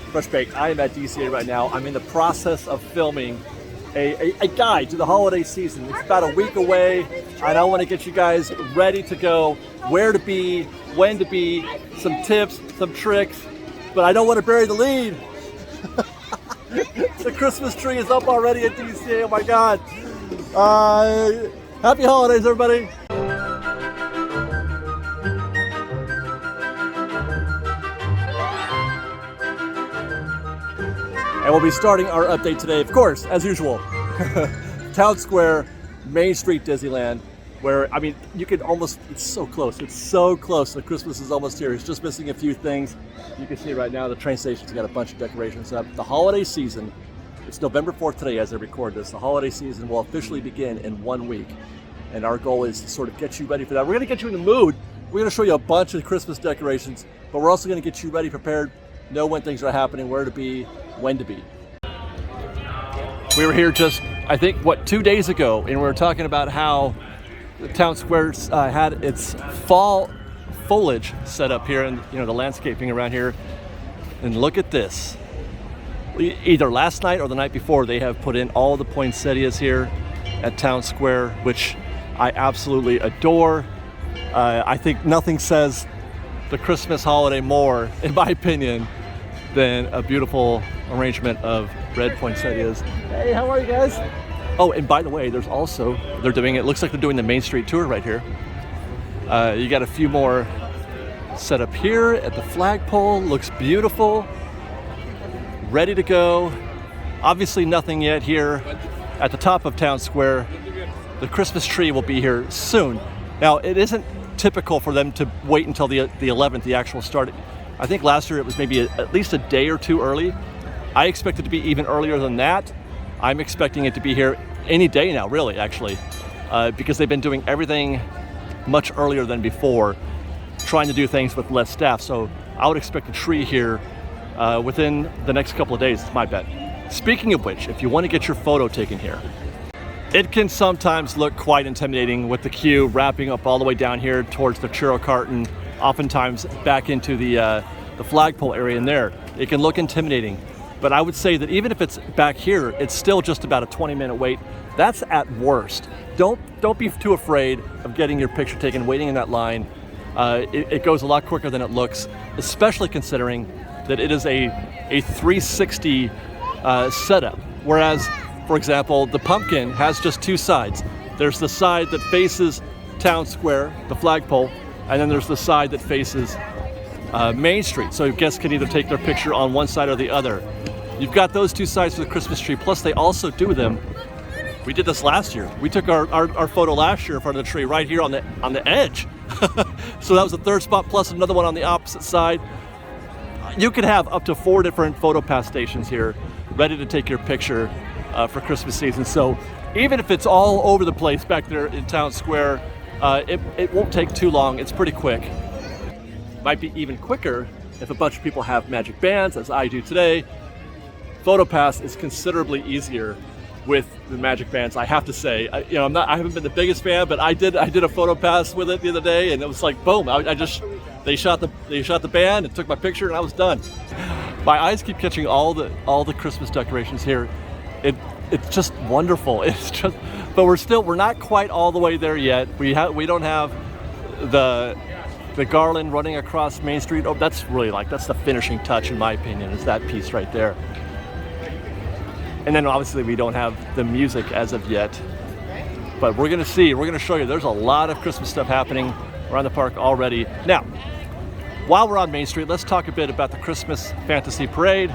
Fresh Baked. I am at DCA right now. I'm in the process of filming a guide to the holiday season. It's about a week away, and I want to get you guys ready to go, where to be, when to be, some tips, some tricks, but I don't want to bury the lead. The Christmas tree is up already at DCA, oh my God. Happy holidays, everybody. And we'll be starting our update today, of course, as usual, Town Square, Main Street, Disneyland, where, I mean, you could almost, it's so close, the Christmas is almost here. It's just missing a few things. You can see right now the train station's got a bunch of decorations up. The holiday season, it's November 4th today as I record this. The holiday season will officially begin in 1 week. And our goal is to sort of get you ready for that. We're gonna get you in the mood. We're gonna show you a bunch of Christmas decorations, but we're also gonna get you ready, prepared, know when things are happening, where to be, when to be. We were here just, I think, 2 days ago, and we were talking about how the Town Square had its fall foliage set up here, and the landscaping around here. And look at this. Either last night or the night before, they have put in all the poinsettias here at Town Square, which I absolutely adore. I think nothing says the Christmas holiday more, in my opinion, than a beautiful arrangement of red poinsettias. Hey, how are you guys? Oh, and by the way, they're doing, it looks like they're doing the Main Street tour right here. You got a few more set up here at the flagpole. Looks beautiful. Ready to go. Obviously nothing yet here at the top of Town Square. The Christmas tree will be here soon. Now, it isn't typical for them to wait until the 11th, the actual start. I think last year it was maybe at least a day or two early. I expect it to be even earlier than that. I'm expecting it to be here any day now, really, actually, because they've been doing everything much earlier than before, trying to do things with less staff. So I would expect a tree here within the next couple of days, is my bet. Speaking of which, if you want to get your photo taken here, it can sometimes look quite intimidating with the queue wrapping up all the way down here towards the churro cart and oftentimes back into the flagpole area in there. It can look intimidating, but I would say that even if it's back here, it's still just about a 20-minute wait. That's at worst. Don't be too afraid of getting your picture taken, waiting in that line. It goes a lot quicker than it looks, especially considering that it is a 360 setup. Whereas, for example, the pumpkin has just two sides. There's the side that faces Town Square, the flagpole, and then there's the side that faces Main Street. So guests can either take their picture on one side or the other. You've got those two sides for the Christmas tree, plus they also do them. We did this last year. We took our photo last year in front of the tree right here on the edge. So that was the third spot, plus another one on the opposite side. You could have up to 4 different photo pass stations here ready to take your picture for Christmas season. So even if it's all over the place back there in Town Square, it won't take too long. It's pretty quick. Might be even quicker if a bunch of people have magic bands, as I do today. PhotoPass is considerably easier with the magic bands, I have to say. I haven't been the biggest fan, but I did a PhotoPass with it the other day, and it was like boom. They shot the band and took my picture, and I was done. My eyes keep catching all the Christmas decorations here. It's just wonderful. But we're not quite all the way there yet. We don't have the garland running across Main Street. Oh, that's the finishing touch, in my opinion, is that piece right there. And then obviously we don't have the music as of yet. But we're gonna show you, there's a lot of Christmas stuff happening around the park already. Now, while we're on Main Street, let's talk a bit about the Christmas Fantasy Parade.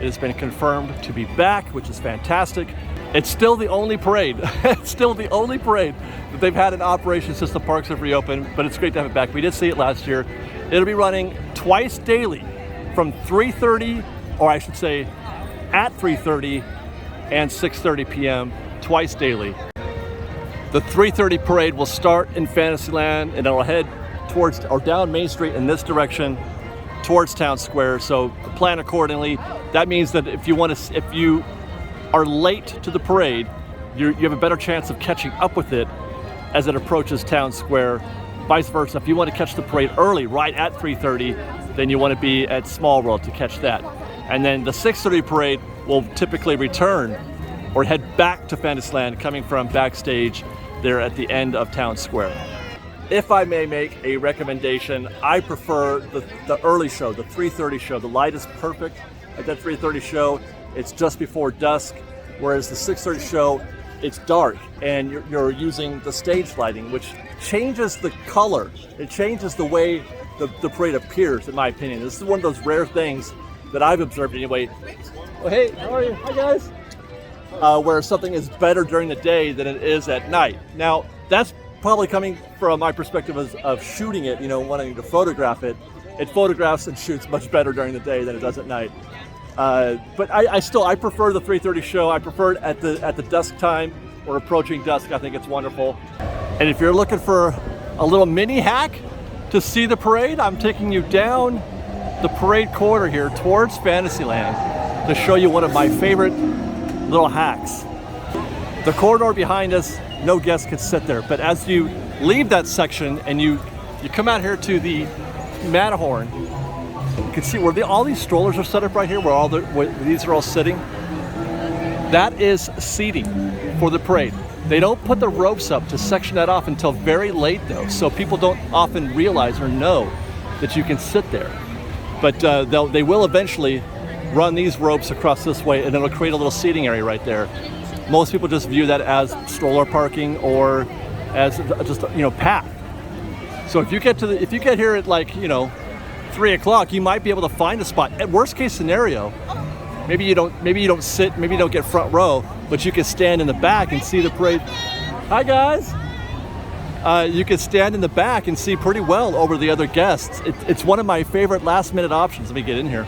It has been confirmed to be back, which is fantastic. It's still the only parade. It's still the only parade that they've had in operation since the parks have reopened, but it's great to have it back. We did see it last year. It'll be running twice daily from 3:30, or I should say at 3:30 and 6:30 p.m. twice daily. The 3:30 parade will start in Fantasyland and it'll head towards or down Main Street in this direction towards Town Square. So plan accordingly. That means that if you are late to the parade, you have a better chance of catching up with it as it approaches Town Square. Vice versa, if you want to catch the parade early, right at 3:30, then you want to be at Small World to catch that. And then the 6:30 parade will typically return or head back to Fantasyland, coming from backstage there at the end of Town Square. If I may make a recommendation, I prefer the early show, the 3:30 show. The light is perfect at that 3:30 show. It's just before dusk, whereas the 6:30 show, it's dark, and you're using the stage lighting, which changes the color. It changes the way the parade appears, in my opinion. This is one of those rare things that I've observed anyway. Oh, hey, how are you? Hi, guys. Where something is better during the day than it is at night. Now, that's probably coming from my perspective of shooting it, wanting to photograph it. It photographs and shoots much better during the day than it does at night. But I prefer the 3:30 show. I prefer it at the dusk time or approaching dusk. I think it's wonderful. And if you're looking for a little mini hack to see the parade, I'm taking you down the parade corridor here towards Fantasyland to show you one of my favorite little hacks. The corridor behind us, no guests can sit there, but as you leave that section and you come out here to the Matterhorn, you can see where all these strollers are set up right here, where these are all sitting. That is seating for the parade. They don't put the ropes up to section that off until very late though, so people don't often realize or know that you can sit there. But they will eventually run these ropes across this way, and it'll create a little seating area right there. Most people just view that as stroller parking or as just packed. So if you get here at 3 o'clock, you might be able to find a spot. At worst case scenario, maybe you don't sit, maybe you don't get front row, but you can stand in the back and see the parade. Hi guys. You can stand in the back and see pretty well over the other guests. It's one of my favorite last-minute options. Let me get in here.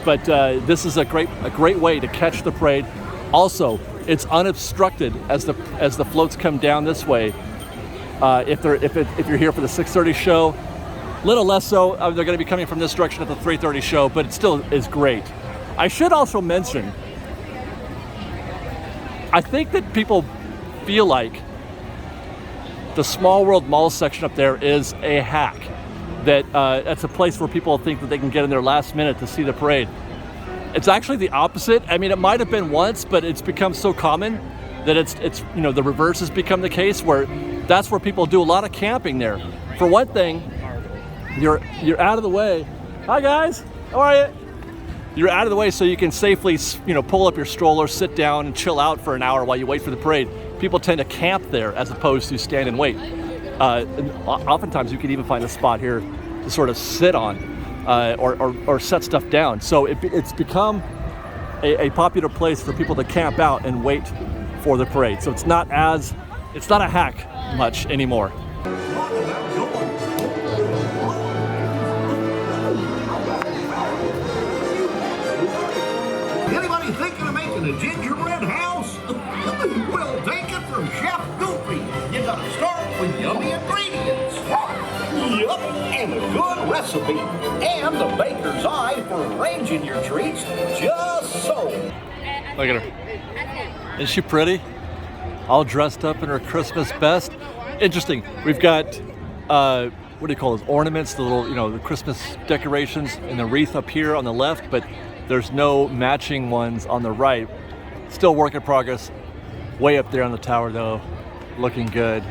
But this is a great way to catch the parade. Also, it's unobstructed as the floats come down this way. If you're here for the 6:30 show, little less so. They're going to be coming from this direction at the 3:30 show, but it still is great. I should also mention, I think that people feel like the Small World Mall section up there is a hack. That's a place where people think that they can get in there last minute to see the parade. It's actually the opposite. I mean, it might have been once, but it's become so common that it's the reverse has become the case, where that's where people do a lot of camping there. For one thing, you're out of the way. Hi guys, how are you? You're out of the way so you can safely pull up your stroller, sit down and chill out for an hour while you wait for the parade. People tend to camp there as opposed to stand and wait. And oftentimes you can even find a spot here to sort of sit on or set stuff down. So it's become a popular place for people to camp out and wait for the parade. So it's not a hack much anymore. Anybody thinking of making a gingerbread house? Well, take it from Chef Goofy. You gotta start with yummy ingredients. Yup, and a good recipe. And the baker's eye for arranging your treats just so. Look at her. Isn't she pretty? All dressed up in her Christmas best. Interesting. We've got, what do you call those? Ornaments, the little, the Christmas decorations and the wreath up here on the left, but there's no matching ones on the right. Still work in progress. Way up there on the tower though, looking good.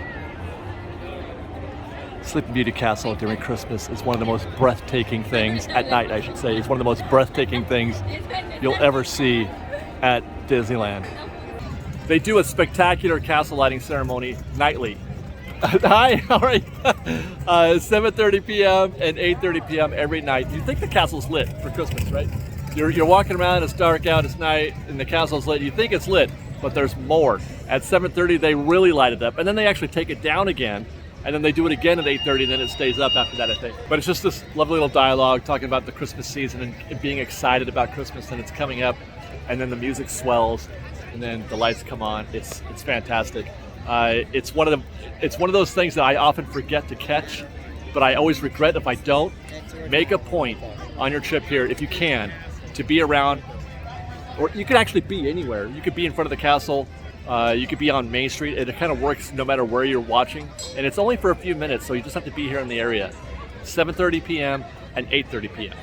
Sleeping Beauty Castle during Christmas is one of the most breathtaking things, at night I should say, it's one of the most breathtaking things you'll ever see at Disneyland. They do a spectacular castle lighting ceremony nightly. Hi, all right. 7:30 p.m. and 8:30 p.m. every night. You think the castle's lit for Christmas, right? You're walking around, it's dark out, it's night, and the castle's lit. You think it's lit, but there's more. At 7:30, they really light it up, and then they actually take it down again, and then they do it again at 8:30, and then it stays up after that, I think. But it's just this lovely little dialogue talking about the Christmas season and being excited about Christmas, and it's coming up, and then the music swells, and then the lights come on. It's fantastic. It's one of those things that I often forget to catch, but I always regret if I don't. Make a point on your trip here, if you can, to be around, or you could actually be anywhere. You could be in front of the castle, you could be on Main Street. It kind of works no matter where you're watching, and it's only for a few minutes, so you just have to be here in the area. 7:30 p.m. and 8:30 p.m.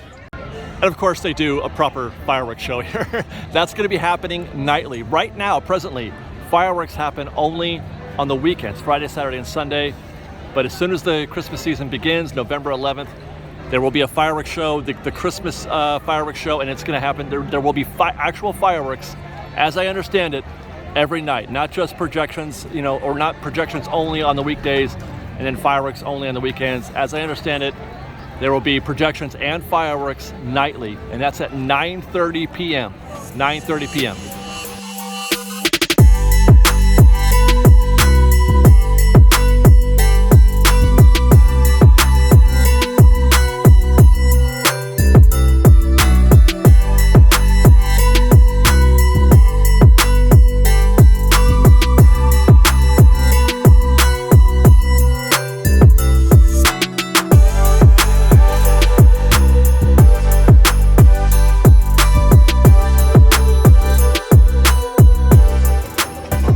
And of course, they do a proper fireworks show here. That's going to be happening nightly. Right now, presently, fireworks happen only on the weekends, Friday, Saturday, and Sunday. But as soon as the Christmas season begins, November 11th, there will be a fireworks show, the Christmas fireworks show, and it's going to happen. There will be actual fireworks, as I understand it, every night, not just projections, or not projections only on the weekdays and then fireworks only on the weekends. As I understand it, there will be projections and fireworks nightly, and that's at 9:30 p.m. 9:30 p.m.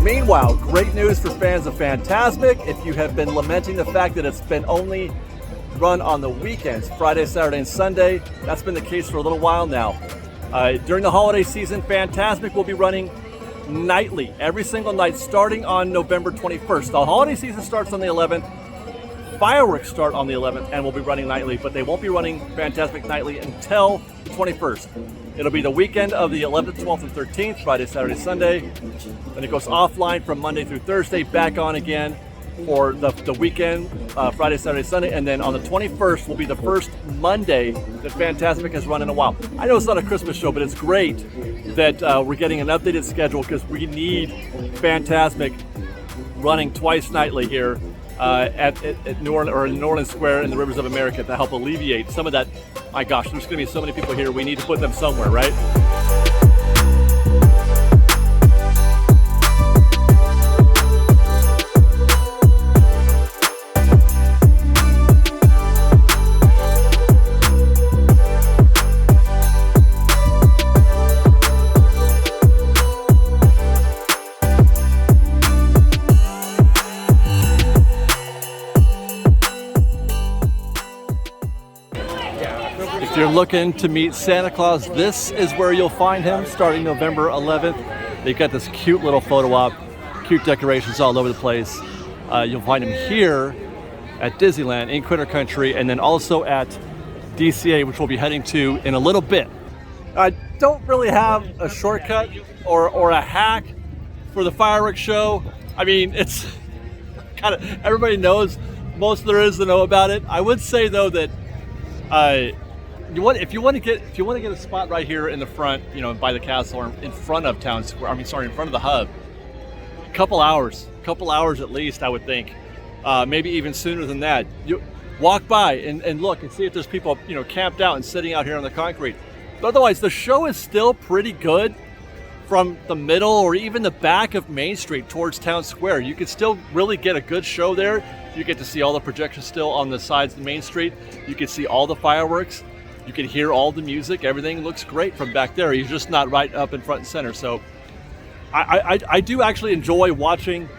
Meanwhile, great news for fans of Fantasmic. If you have been lamenting the fact that it's been only run on the weekends, Friday, Saturday, and Sunday, that's been the case for a little while now. During the holiday season, Fantasmic will be running nightly, every single night, starting on November 21st. The holiday season starts on the 11th. Fireworks start on the 11th and will be running nightly, but they won't be running Fantasmic nightly until the 21st. It'll be the weekend of the 11th, 12th, and 13th, Friday, Saturday, Sunday. Then it goes offline from Monday through Thursday, back on again for the weekend, Friday, Saturday, Sunday. And then on the 21st will be the first Monday that Fantasmic has run in a while. I know it's not a Christmas show, but it's great that we're getting an updated schedule because we need Fantasmic running twice nightly here at New Orleans, or in New Orleans Square in the Rivers of America, to help alleviate some of that. My gosh, there's going to be so many people here. We need to put them somewhere, right? If you're looking to meet Santa Claus, this is where you'll find him starting November 11th. They've got this cute little photo op, cute decorations all over the place. You'll find him here at Disneyland in Critter Country, and then also at DCA, which we'll be heading to in a little bit. I don't really have a shortcut or a hack for the fireworks show. I mean, it's kind of, everybody knows most there is to know about it. I would say though that if you want to get a spot right here in the front, by the castle, or in front of town square. In front of the hub. Couple hours at least, I would think. Maybe even sooner than that. You walk by and look and see if there's people, camped out and sitting out here on the concrete. But otherwise, the show is still pretty good from the middle or even the back of Main Street towards Town Square. You can still really get a good show there. You get to see all the projections still on the sides of Main Street. You can see all the fireworks. You can hear all the music. Everything looks great from back there. You're just not right up in front and center. So I do actually enjoy watching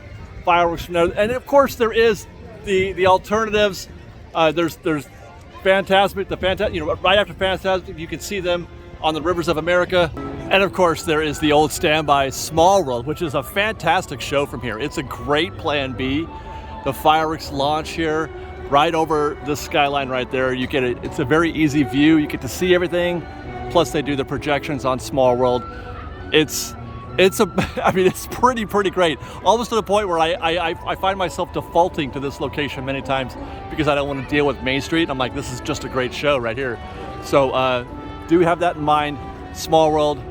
fireworks from there. And of course there is the alternatives. There's Fantasmic, right after Fantasmic, you can see them on the Rivers of America. And of course there is the old standby Small World, which is a fantastic show from here. It's a great plan B. The fireworks launch here right over the skyline right there. It's a very easy view. You get to see everything. Plus they do the projections on Small World. It's pretty great. Almost to the point where I find myself defaulting to this location many times because I don't want to deal with Main Street. I'm like, this is just a great show right here. So do have that in mind. Small World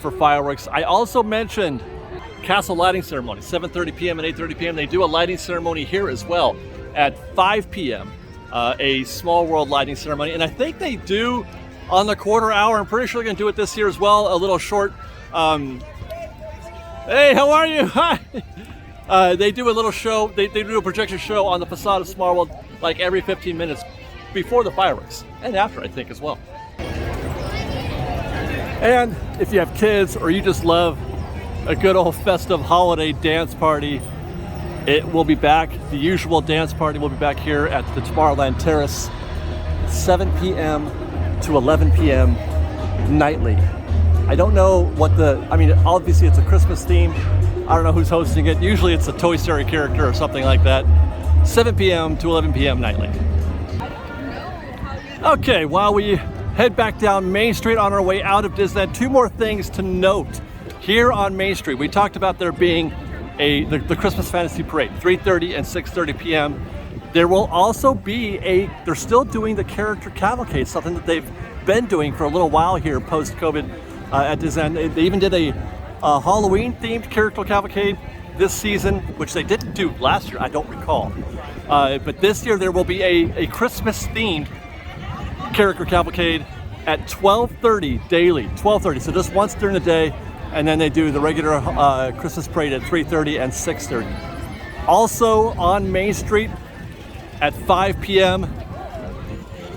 for fireworks. I also mentioned Castle lighting ceremony, 7:30 p.m. and 8:30 p.m. They do a lighting ceremony here as well at 5 p.m. A Small World lighting ceremony, and I think they do on the quarter hour. I'm pretty sure they're going to do it this year as well. A little short. Hey, how are you? Hi. They do a little show. They do a projection show on the facade of Small World like every 15 minutes before the fireworks and after, I think, as well. And if you have kids or you just love a good old festive holiday dance party, it will be back. The usual dance party will be back here at the Tomorrowland Terrace, 7 p.m. to 11 p.m. nightly. I don't know what obviously it's a Christmas theme. I don't know who's hosting it. Usually it's a Toy Story character or something like that. 7 p.m. to 11 p.m. nightly. Okay, while we head back down Main Street on our way out of Disneyland, 2 more things to note. Here on Main Street, we talked about there being the Christmas Fantasy Parade, 3:30 and 6:30 p.m. There will also be they're still doing the character cavalcade, something that they've been doing for a little while here post-COVID at Disneyland. They even did a Halloween-themed character cavalcade this season, which they didn't do last year, I don't recall. But this year there will be a Christmas-themed character cavalcade at 12:30 daily, 12:30. So just once during the day, and then they do the regular Christmas parade at 3:30 and 6:30. Also on Main Street at 5 p.m.,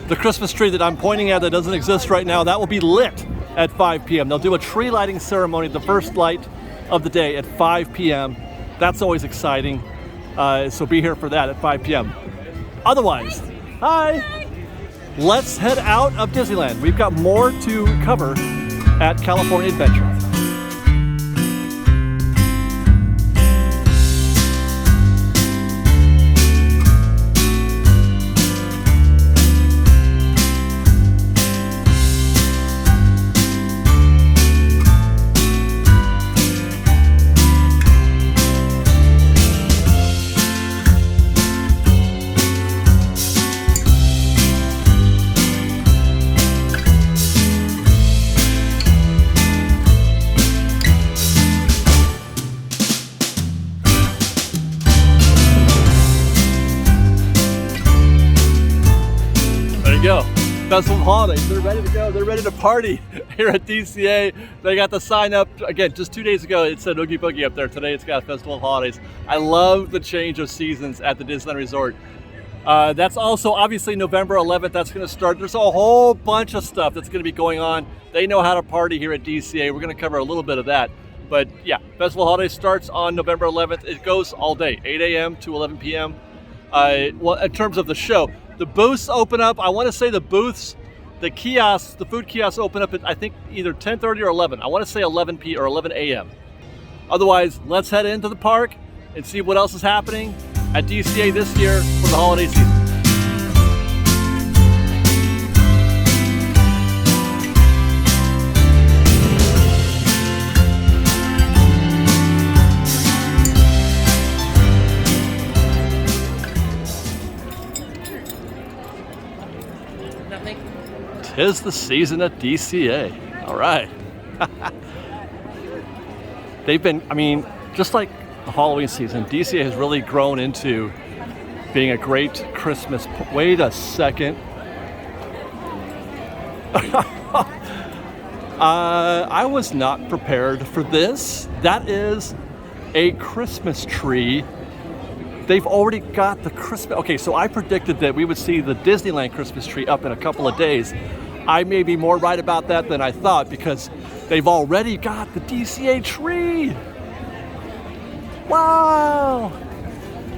the Christmas tree that I'm pointing at that doesn't exist right now, that will be lit at 5 p.m. They'll do a tree lighting ceremony, the first light of the day at 5 p.m. That's always exciting. So be here for that at 5 p.m. Otherwise, hi! Let's head out of Disneyland. We've got more to cover at California Adventure. Go. Festival of Holidays, they're ready to go. They're ready to party here at DCA. They got the sign up, again, just 2 days ago, it said Oogie Boogie up there. Today it's got Festival of Holidays. I love the change of seasons at the Disneyland Resort. That's also, obviously, November 11th, that's going to start. There's a whole bunch of stuff that's going to be going on. They know how to party here at DCA. We're going to cover a little bit of that. But yeah, Festival of Holidays starts on November 11th. It goes all day, 8 a.m. to 11 p.m. Well, in terms of the show, the booths open up. I want to say the booths, the kiosks, the food kiosks open up at, I think, either 10:30 or 11. I want to say 11 p or 11 a.m. Otherwise, let's head into the park and see what else is happening at DCA this year for the holiday season. Tis the season at DCA. All right. They've been, just like the Halloween season, DCA has really grown into being a great Christmas. Wait a second. I was not prepared for this. That is a Christmas tree. They've already got the Christmas. Okay, so I predicted that we would see the Disneyland Christmas tree up in a couple of days. I may be more right about that than I thought because they've already got the DCA tree. Wow,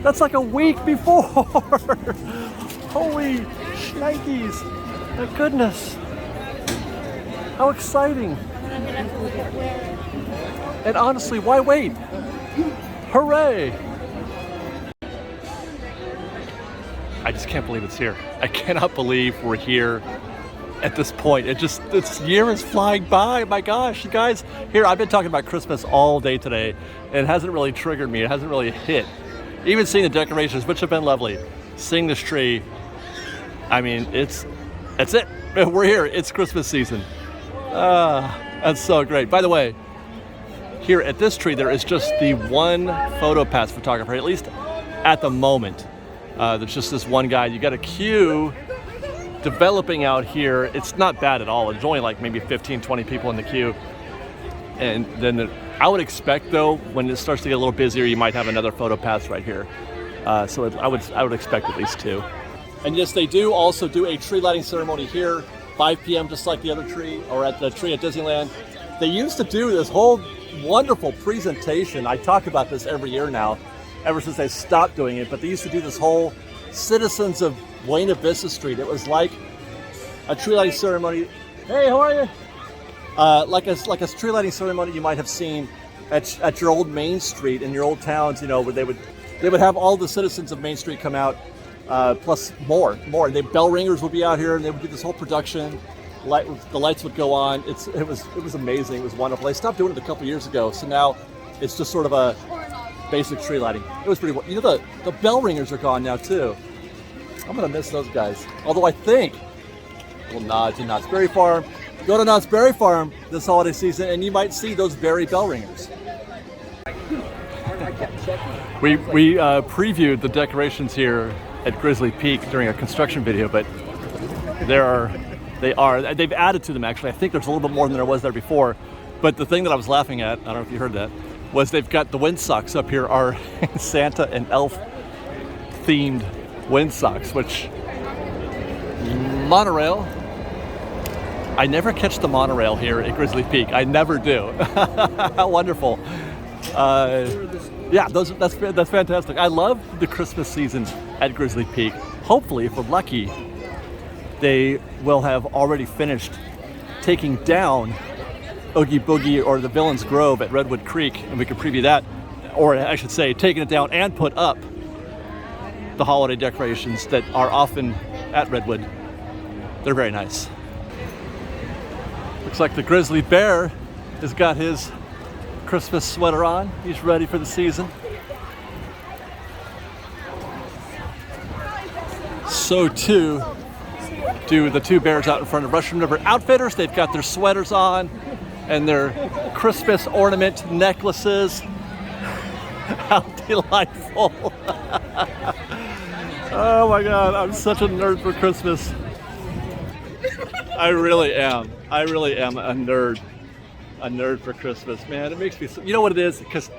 that's like a week before. Holy shnikes, my goodness. How exciting. And honestly, why wait? Hooray. I just can't believe it's here. I cannot believe we're here at this point. This year is flying by. My gosh, you guys. Here, I've been talking about Christmas all day today, and it hasn't really triggered me. It hasn't really hit. Even seeing the decorations, which have been lovely. Seeing this tree, that's it. We're here. It's Christmas season. That's so great. By the way, here at this tree, there is just the one photo pass photographer, at least at the moment. There's just this one guy. You got a queue developing out here. It's not bad at all. There's only like maybe 15, 20 people in the queue. And then I would expect, though, when it starts to get a little busier, you might have another photo pass right here. So I would expect at least 2. And yes, they do also do a tree lighting ceremony here, 5 p.m., just like the other tree, or at the tree at Disneyland. They used to do this whole wonderful presentation. I talk about this every year now, ever since they stopped doing it, but they used to do this whole Citizens of Buena Vista Street. It was like a tree lighting ceremony. Hey, how are you? Like a tree lighting ceremony you might have seen at your old Main Street in your old towns, you know, where they would have all the citizens of Main Street come out, plus more. The bell ringers would be out here, and they would do this whole production. The lights would go on. It was amazing. It was wonderful. They stopped doing it a couple years ago, so now it's just sort of a basic tree lighting. It was pretty. You know, the bell ringers are gone now too. I'm gonna miss those guys. Although I think little nod to Knott's Berry Farm. Go to Knott's Berry Farm this holiday season, and you might see those very bell ringers. We previewed the decorations here at Grizzly Peak during a construction video, but they've added to them actually. I think there's a little bit more than there was there before. But the thing that I was laughing at, I don't know if you heard that, was they've got the windsocks up here are Santa and Elf themed windsocks, which monorail. I never catch the monorail here at Grizzly Peak. I never do. How wonderful. Yeah, that's fantastic. I love the Christmas season at Grizzly Peak. Hopefully, if we're lucky, they will have already finished taking down Oogie Boogie or the Villain's Grove at Redwood Creek, and we can preview that. Or I should say, taking it down and put up the holiday decorations that are often at Redwood. They're very nice. Looks like the Grizzly Bear has got his Christmas sweater on. He's ready for the season. So too do the two bears out in front of Russian River Outfitters. They've got their sweaters on and their Christmas ornament necklaces. How delightful. Oh my God, I'm such a nerd for Christmas. I really am a nerd for Christmas, man. It makes me, you know what it is? Because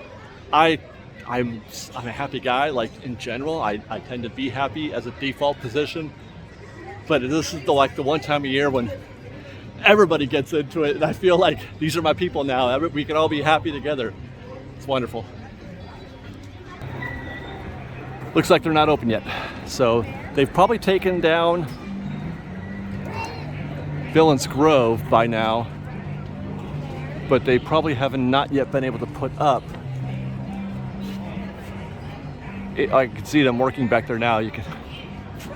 I'm a happy guy, like in general. I tend to be happy as a default position. But this is the one time a year when everybody gets into it, and I feel like these are my people now. We can all be happy together. It's wonderful. Looks like they're not open yet. So they've probably taken down Villain's Grove by now, but they probably haven't not yet been able to put up. I can see them working back there now.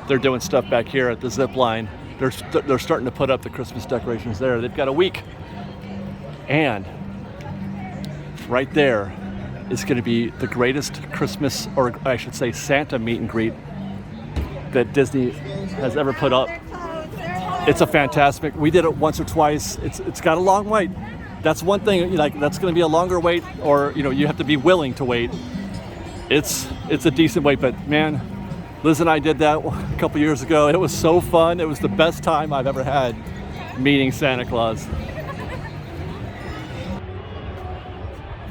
They're doing stuff back here at the zip line. They're starting to put up the Christmas decorations there. They've got a week. And right there is going to be the greatest Christmas, or I should say Santa meet and greet that Disney has ever put up. It's a fantastic, we did it once or twice. It's got a long wait. That's one thing, like that's going to be a longer wait, or you have to be willing to wait. It's a decent wait, but man, Liz and I did that a couple years ago. It was so fun. It was the best time I've ever had meeting Santa Claus.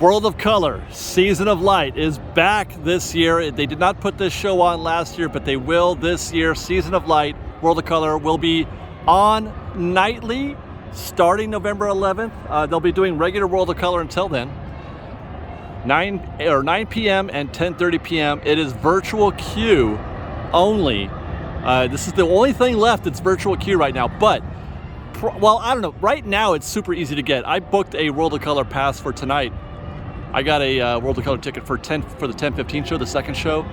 World of Color, Season of Light is back this year. They did not put this show on last year, but they will this year. Season of Light, World of Color will be on nightly starting November 11th. They'll be doing regular World of Color until then. 9 p.m. and 10:30 p.m. It is virtual queue only. This is the only thing left that's virtual queue right now, but well, I don't know. Right now it's super easy to get. I booked a World of Color pass for tonight. I got a World of Color ticket for the 10:15 show, the second show.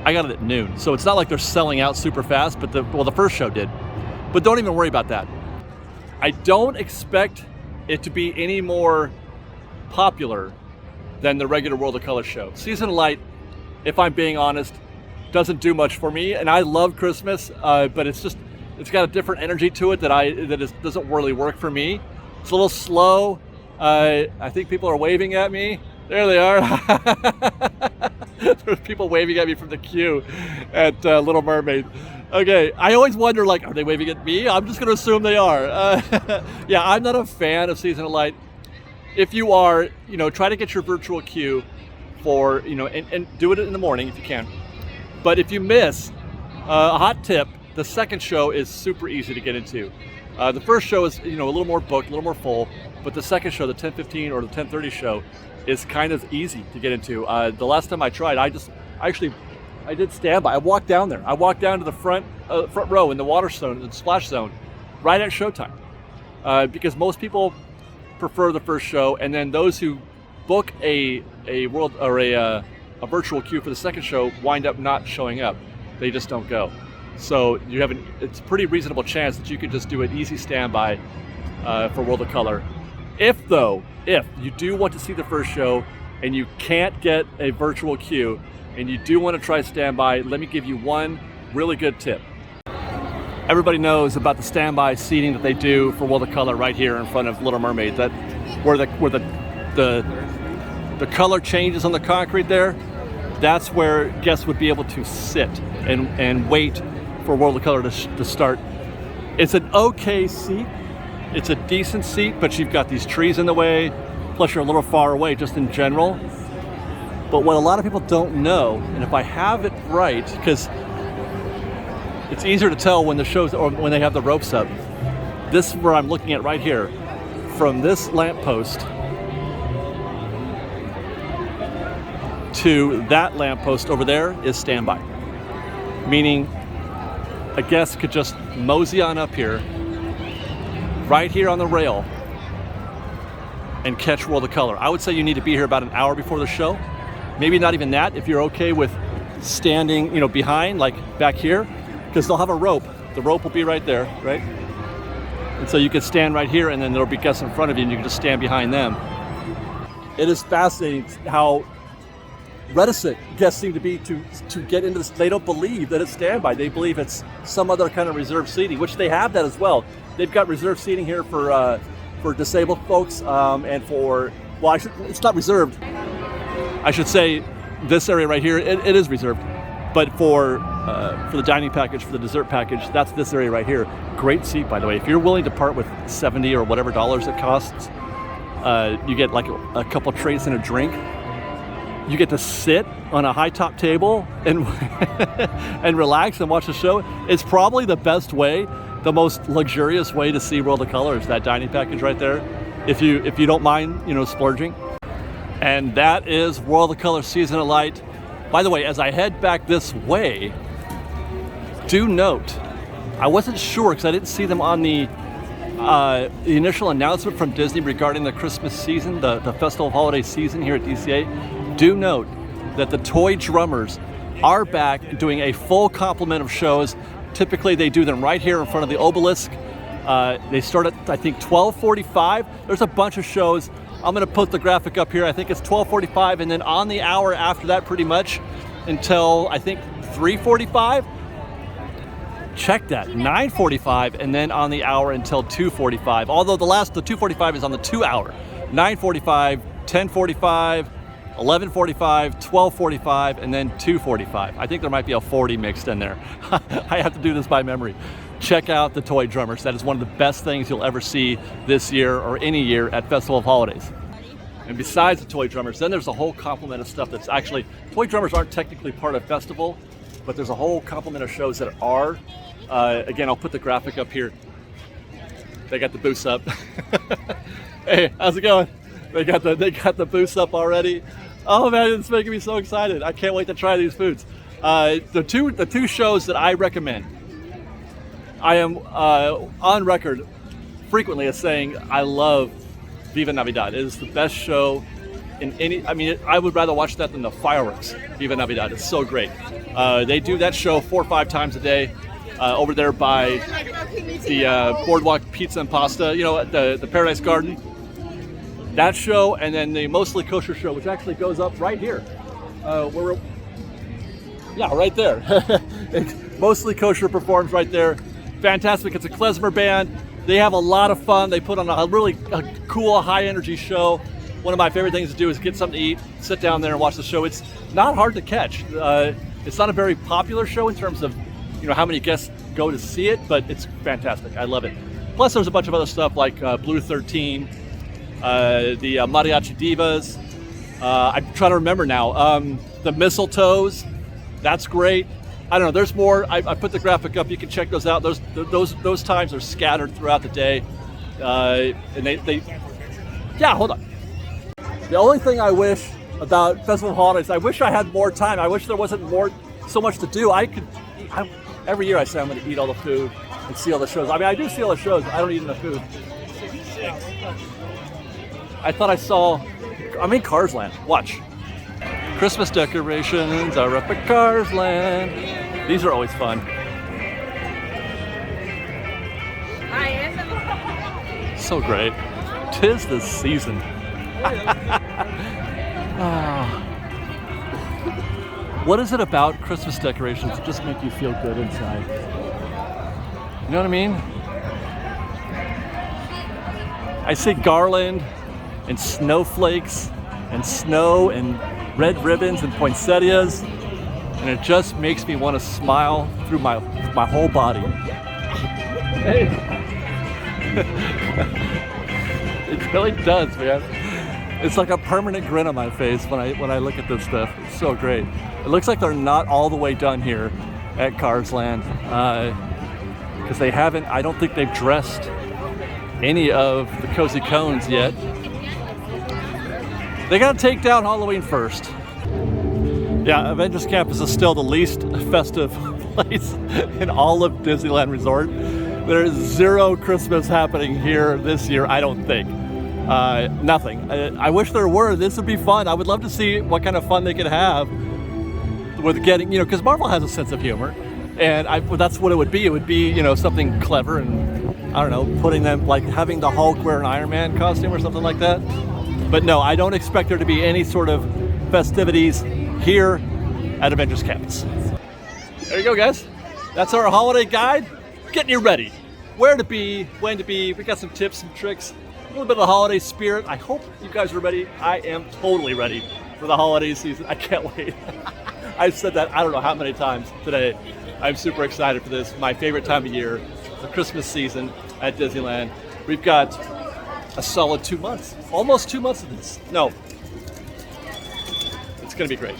I got it at noon, so it's not like they're selling out super fast, but the first show did. But don't even worry about that. I don't expect it to be any more popular than the regular World of Color show. Season of Light, if I'm being honest, doesn't do much for me, and I love Christmas, but it's got a different energy to it that doesn't really work for me. It's a little slow. I think people are waving at me. There they are. There's people waving at me from the queue at Little Mermaid. Okay, I always wonder, like, are they waving at me? I'm just going to assume they are. Yeah, I'm not a fan of Season of Light. If you are, try to get your virtual queue for, and do it in the morning if you can. But if you miss, a hot tip, the second show is super easy to get into. The first show is, a little more booked, a little more full, but the second show, the 10:15 or the 10:30 show, is kind of easy to get into. The last time I tried, I did standby. I walked down there. I walked down to the front row in the water zone, the splash zone, right at showtime, because most people prefer the first show, and then those who book a world or a virtual queue for the second show wind up not showing up. They just don't go. So you have it's a pretty reasonable chance that you could just do an easy standby for World of Color. If you do want to see the first show and you can't get a virtual queue and you do want to try standby, let me give you one really good tip. Everybody knows about the standby seating that they do for World of Color right here in front of Little Mermaid. That where the color changes on the concrete there. That's where guests would be able to sit and wait for World of Color to start. It's an okay seat. It's a decent seat, but you've got these trees in the way, plus you're a little far away just in general. But what a lot of people don't know, and if I have it right, because it's easier to tell when the shows or when they have the ropes up. This is where I'm looking at right here. From this lamppost to that lamppost over there is standby. Meaning a guest could just mosey on up here, right here on the rail, and catch World of Color. I would say you need to be here about an hour before the show. Maybe not even that if you're okay with standing, behind, like back here, because they'll have a rope. The rope will be right there, right? And so you can stand right here, and then there'll be guests in front of you, and you can just stand behind them. It is fascinating how reticent guests seem to be to get into this. They don't believe that it's standby. They believe it's some other kind of reserved seating, which they have that as well. They've got reserved seating here for disabled folks and for, it's not reserved. I should say this area right here, it is reserved. But for the dining package, for the dessert package, that's this area right here. Great seat, by the way. If you're willing to part with $70 or whatever dollars it costs, you get like a couple trays and a drink. You get to sit on a high top table and and relax and watch the show. It's probably the best way, the most luxurious way to see World of Color is that dining package right there. If you don't mind, splurging. And that is World of Color Season of Light. By the way, as I head back this way, do note, I wasn't sure because I didn't see them on the initial announcement from Disney regarding the Christmas season, the festival holiday season here at DCA. Do note that the Toy Drummers are back doing a full complement of shows. Typically they do them right here in front of the obelisk. They start at, I think, 12:45. There's a bunch of shows. I'm going to put the graphic up here. I think it's 12:45, and then on the hour after that pretty much until, I think, 3:45. Check that, 9:45, and then on the hour until 2:45. Although the 2:45 is on the 2 hour. 9:45, 10:45, 11:45, 12:45, and then 2:45. I think there might be a 40 mixed in there. I have to do this by memory. Check out the Toy Drummers. That is one of the best things you'll ever see this year or any year at Festival of Holidays. And besides the Toy Drummers, then there's a whole complement of stuff that's actually, Toy Drummers aren't technically part of Festival, but there's a whole complement of shows that are. Again, I'll put the graphic up here. They got the booths up. Hey, how's it going? They got the booths up already. Oh man, it's making me so excited. I can't wait to try these foods. The two shows that I recommend. I am on record frequently as saying I love Viva Navidad. It is the best show in any. I mean, I would rather watch that than the fireworks. Viva Navidad. It's so great. They do that show 4 or 5 times a day over there by the Boardwalk Pizza and Pasta. The Paradise Garden. That show, and then the Mostly Kosher show, which actually goes up right here. Right there. Mostly Kosher performs right there. Fantastic. It's a klezmer band. They have a lot of fun. They put on a really cool, high-energy show. One of my favorite things to do is get something to eat, sit down there and watch the show. It's not hard to catch. It's not a very popular show in terms of how many guests go to see it, but it's fantastic. I love it. Plus, there's a bunch of other stuff like Blue 13, the Mariachi Divas. I'm trying to remember now. The Mistletoes. That's great. I don't know. There's more. I put the graphic up. You can check those out. Those times are scattered throughout the day, and they. Yeah, hold on. The only thing I wish about Festival of Holidays, I wish I had more time. I wish there wasn't so much to do. Every year I say I'm going to eat all the food. and see all the shows. I mean, I do see all the shows. I don't eat enough food. I thought I saw, I'm in Cars Land. Watch. Christmas decorations are up at Cars Land. These are always fun. So great. 'Tis the season. What is it about Christmas decorations that just make you feel good inside? You know what I mean? I see garland and snowflakes and snow and red ribbons and poinsettias, and it just makes me want to smile through my whole body. Hey. It really does, man. It's like a permanent grin on my face when I look at this stuff. It's so great. It looks like they're not all the way done here at Cars Land, because they haven't. I don't think they've dressed any of the cozy cones yet. They got to take down Halloween first. Yeah, Avengers Campus is still the least festive place in all of Disneyland Resort. There's zero Christmas happening here this year, I don't think. Nothing. I wish there were. This would be fun. I would love to see what kind of fun they could have with getting, because Marvel has a sense of humor, and that's what it would be. It would be, something clever, and I don't know, putting them, like having the Hulk wear an Iron Man costume or something like that. But no, I don't expect there to be any sort of festivities here at Avengers Campus. There you go, guys. That's our holiday guide. Getting you ready. Where to be, when to be. We got some tips, some tricks, a little bit of the holiday spirit. I hope you guys are ready. I am totally ready for the holiday season. I can't wait. I've said that I don't know how many times today. I'm super excited for this. My favorite time of year, the Christmas season at Disneyland. We've got a solid 2 months, almost 2 months of this. No, it's going to be great.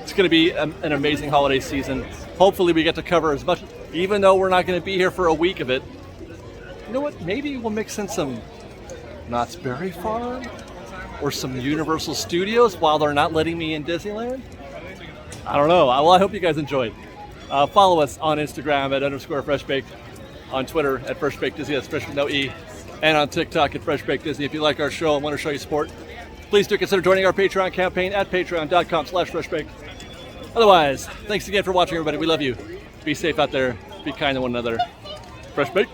It's going to be an amazing holiday season. Hopefully we get to cover as much, even though we're not going to be here for a week of it. You know what? Maybe we'll mix in some Knott's Berry Farm or some Universal Studios while they're not letting me in Disneyland. I don't know. Well, I hope you guys enjoyed. Follow us on Instagram at _FreshBaked, on Twitter at FreshBakedDisney, that's Fresh with no E, and on TikTok at FreshBakedDisney. If you like our show and want to show you support, please do consider joining our Patreon campaign at patreon.com/FreshBaked. Otherwise, thanks again for watching, everybody. We love you. Be safe out there. Be kind to one another. Fresh Baked.